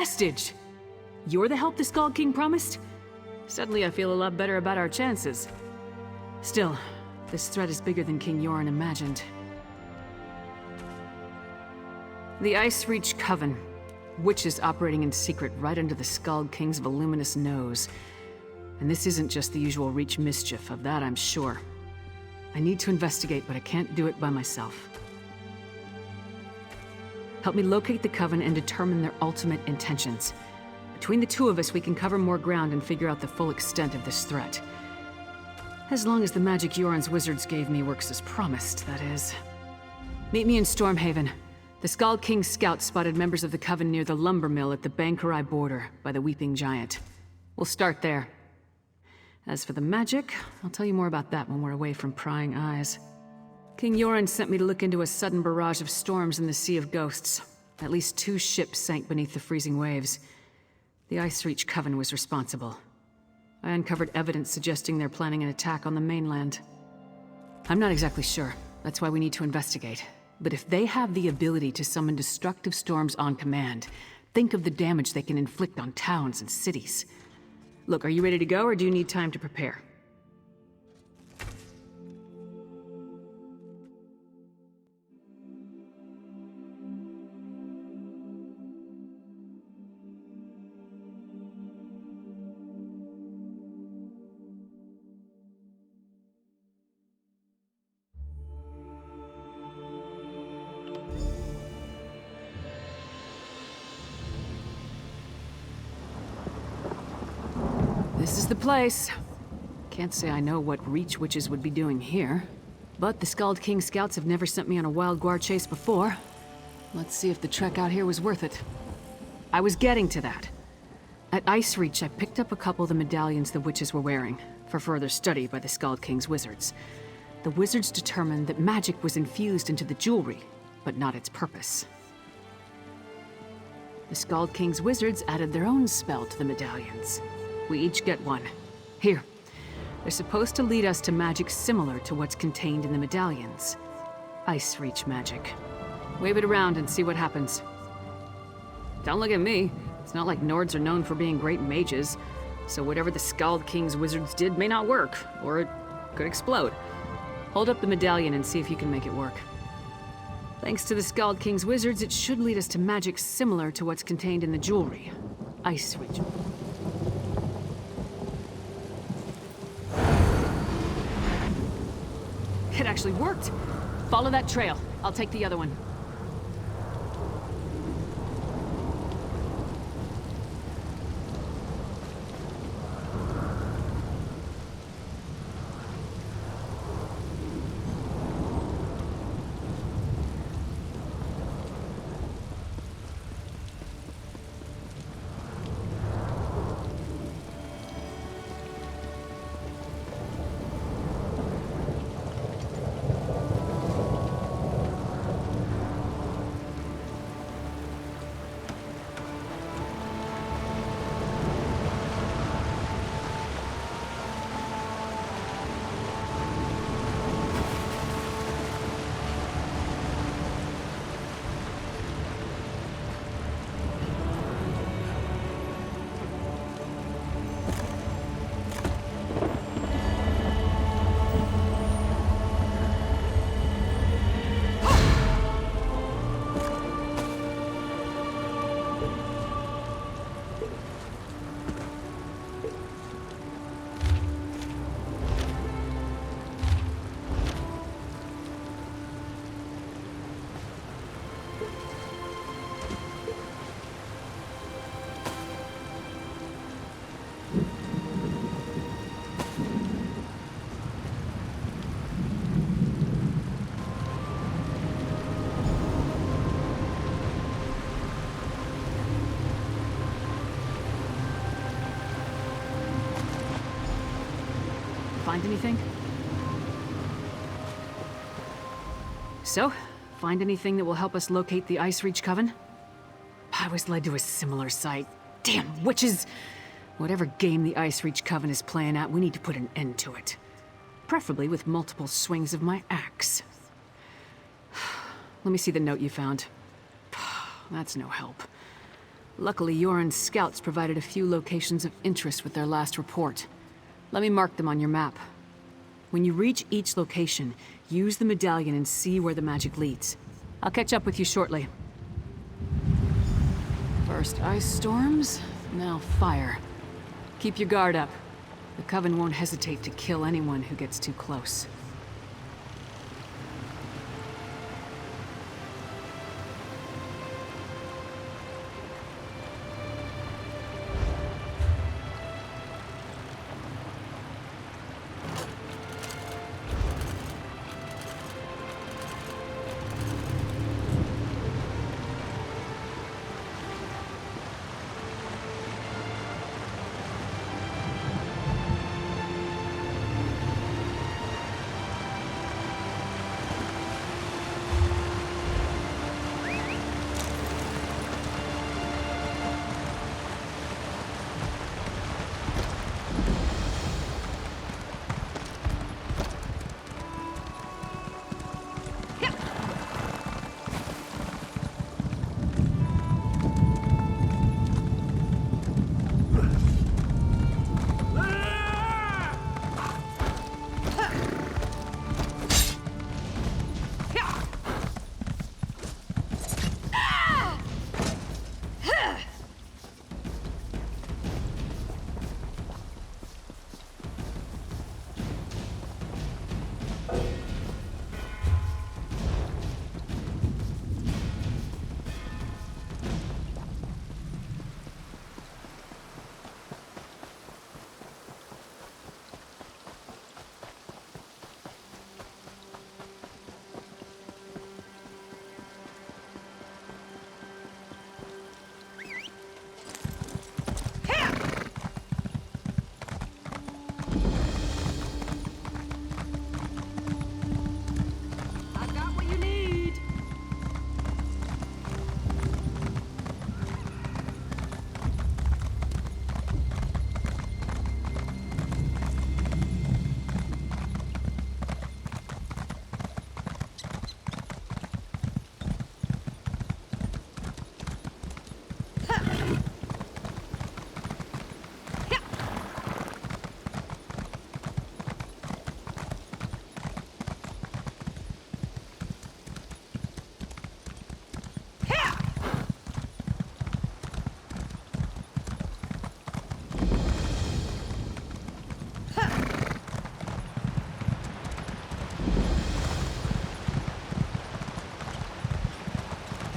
vestige! You're the help the Skald King promised? Suddenly I feel a lot better about our chances. Still, this threat is bigger than King Yoren imagined. The Ice Reach Coven. Witches operating in secret right under the Skald King's voluminous nose. And this isn't just the usual Reach mischief, of that I'm sure. I need to investigate, but I can't do it by myself. Help me locate the Coven and determine their ultimate intentions. Between the two of us, we can cover more ground and figure out the full extent of this threat. As long as the magic Yoren's wizards gave me works as promised, that is. Meet me in Stormhaven. The Skald King's scouts spotted members of the Coven near the lumber mill at the Bankarai border, by the Weeping Giant. We'll start there. As for the magic, I'll tell you more about that when we're away from prying eyes. King Yoren sent me to look into a sudden barrage of storms in the Sea of Ghosts. At least 2 ships sank beneath the freezing waves. The Ice Reach Coven was responsible. I uncovered evidence suggesting they're planning an attack on the mainland. I'm not exactly sure. That's why we need to investigate. But if they have the ability to summon destructive storms on command, think of the damage they can inflict on towns and cities. Look, are you ready to go, or do you need time to prepare? This is the place. Can't say I know what Reach witches would be doing here. But the Skald King scouts have never sent me on a wild guar chase before. Let's see if the trek out here was worth it. I was getting to that. At Ice Reach, I picked up a couple of the medallions the witches were wearing, for further study by the Skald King's wizards. The wizards determined that magic was infused into the jewelry, but not its purpose. The Skald King's wizards added their own spell to the medallions. We each get one. Here. They're supposed to lead us to magic similar to what's contained in the medallions. Ice Reach magic. Wave it around and see what happens. Don't look at me. It's not like Nords are known for being great mages, so whatever the Skald King's wizards did may not work, or it could explode. Hold up the medallion and see if you can make it work. Thanks to the Skald King's wizards, it should lead us to magic similar to what's contained in the jewelry. Ice Reach. It actually worked. Follow that trail. I'll take the other one. Find anything? So, find anything that will help us locate the Ice Reach Coven? I was led to a similar site. Damn witches! Whatever game the Ice Reach Coven is playing at, we need to put an end to it. Preferably with multiple swings of my axe. Let me see the note you found. That's no help. Luckily, Yoren's scouts provided a few locations of interest with their last report. Let me mark them on your map. When you reach each location, use the medallion and see where the magic leads. I'll catch up with you shortly. First ice storms, now fire. Keep your guard up. The Coven won't hesitate to kill anyone who gets too close.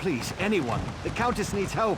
Please, anyone. The Countess needs help.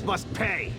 price must pay!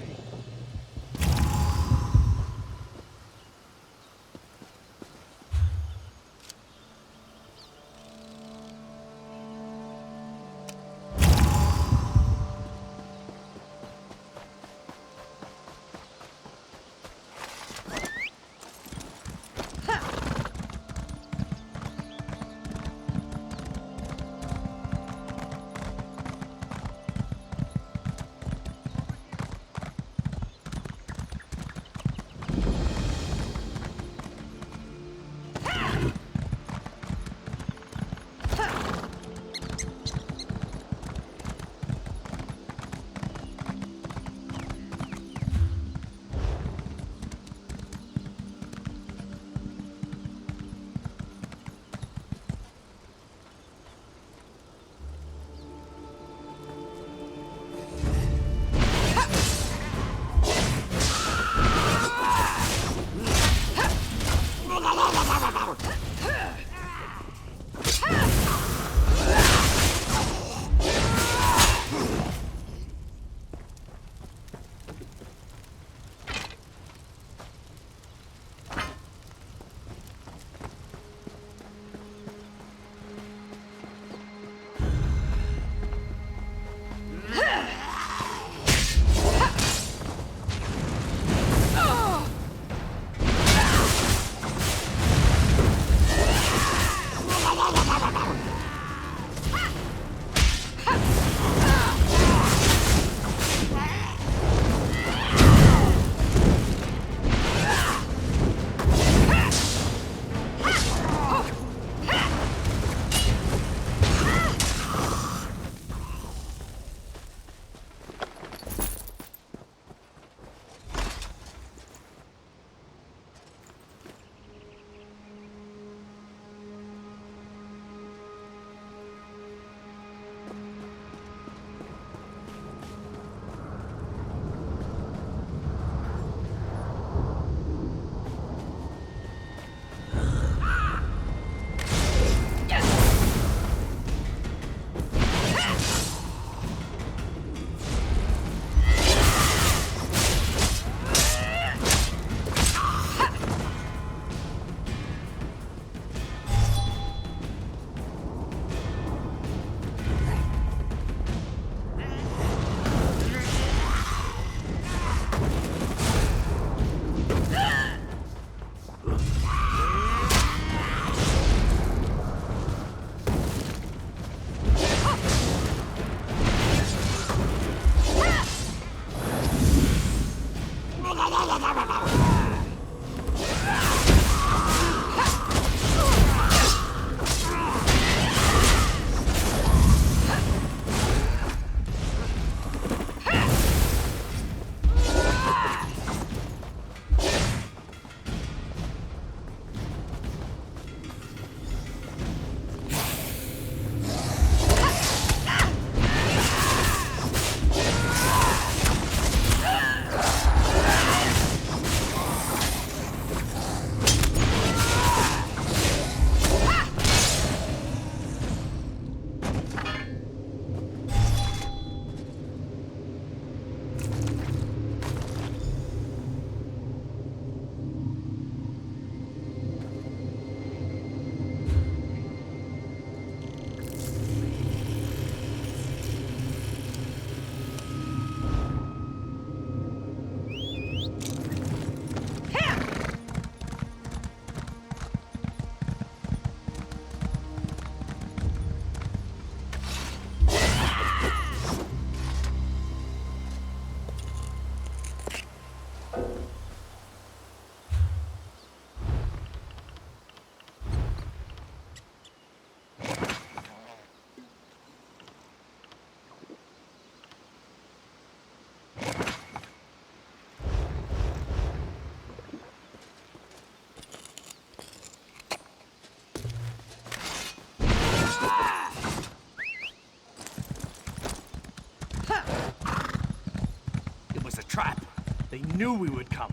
They knew we would come.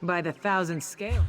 By the 1,000 scale.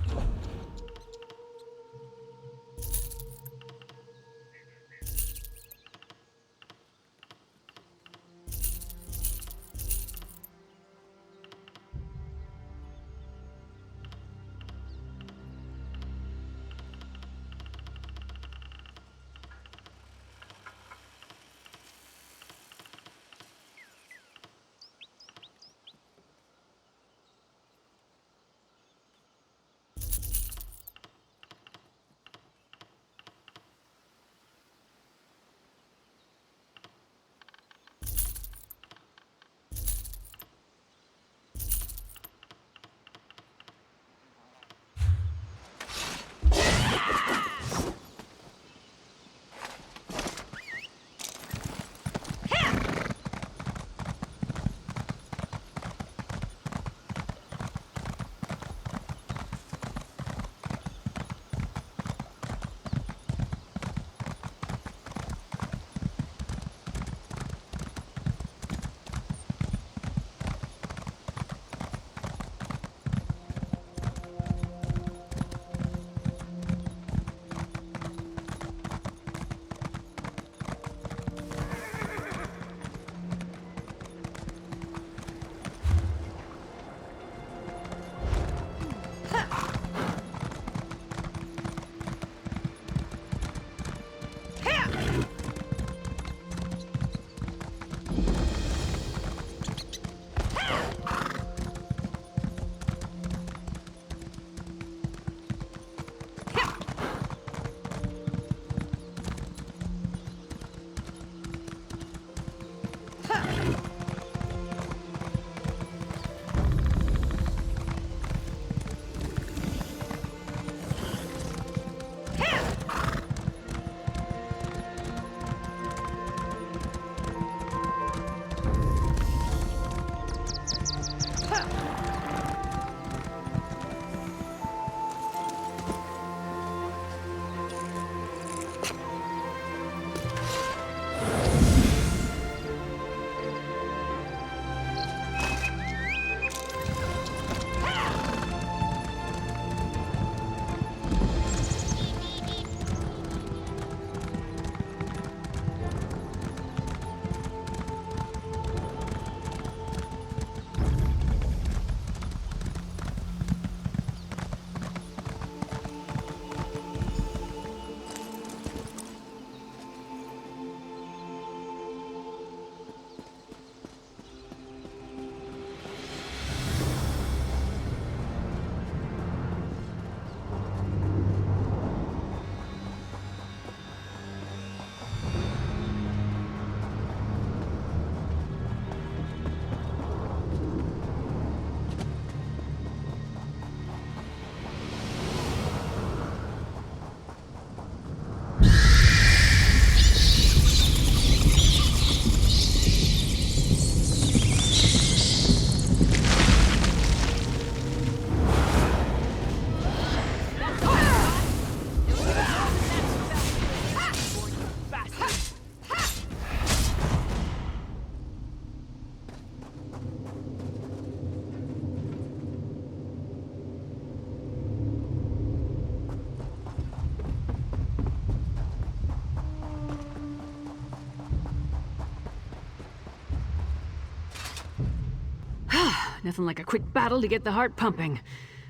Nothing like a quick battle to get the heart pumping.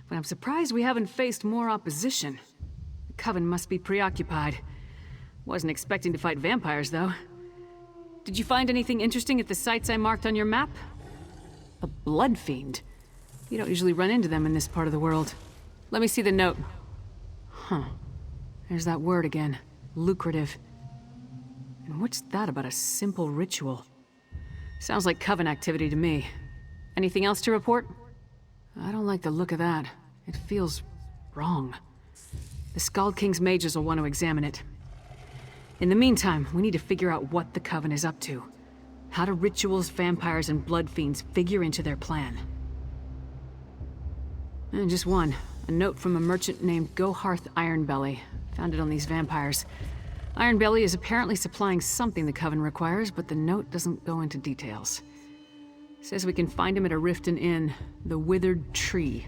But I'm surprised we haven't faced more opposition. The Coven must be preoccupied. Wasn't expecting to fight vampires, though. Did you find anything interesting at the sites I marked on your map? A blood fiend. You don't usually run into them in this part of the world. Let me see the note. Huh. There's that word again. Lucrative. And what's that about a simple ritual? Sounds like Coven activity to me. Anything else to report? I don't like the look of that. It feels wrong. The Skald King's mages will want to examine it. In the meantime, we need to figure out what the Coven is up to. How do rituals, vampires, and blood fiends figure into their plan? And just one. A note from a merchant named Goharth Ironbelly. Found it on these vampires. Ironbelly is apparently supplying something the Coven requires, but the note doesn't go into details. Says we can find him at a Riften Inn, the Withered Tree.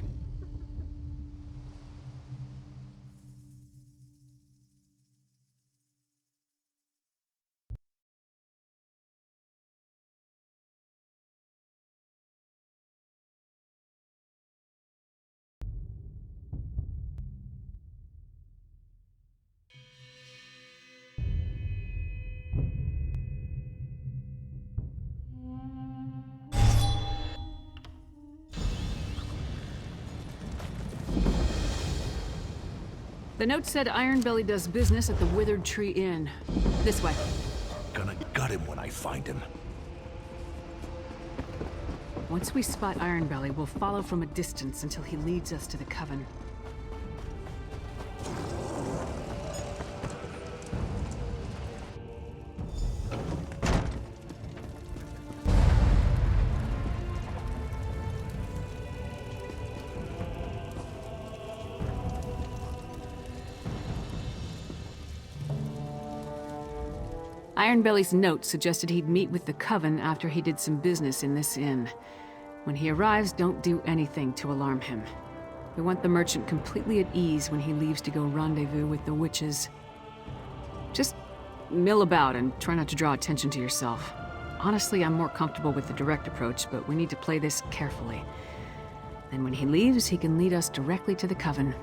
The note said Ironbelly does business at the Withered Tree Inn. This way. Gonna gut him when I find him. Once we spot Ironbelly, we'll follow from a distance until he leads us to the Coven. Ironbelly's note suggested he'd meet with the Coven after he did some business in this inn. When he arrives, don't do anything to alarm him. We want the merchant completely at ease when he leaves to go rendezvous with the witches. Just mill about and try not to draw attention to yourself. Honestly, I'm more comfortable with the direct approach, but we need to play this carefully. Then when he leaves, he can lead us directly to the Coven.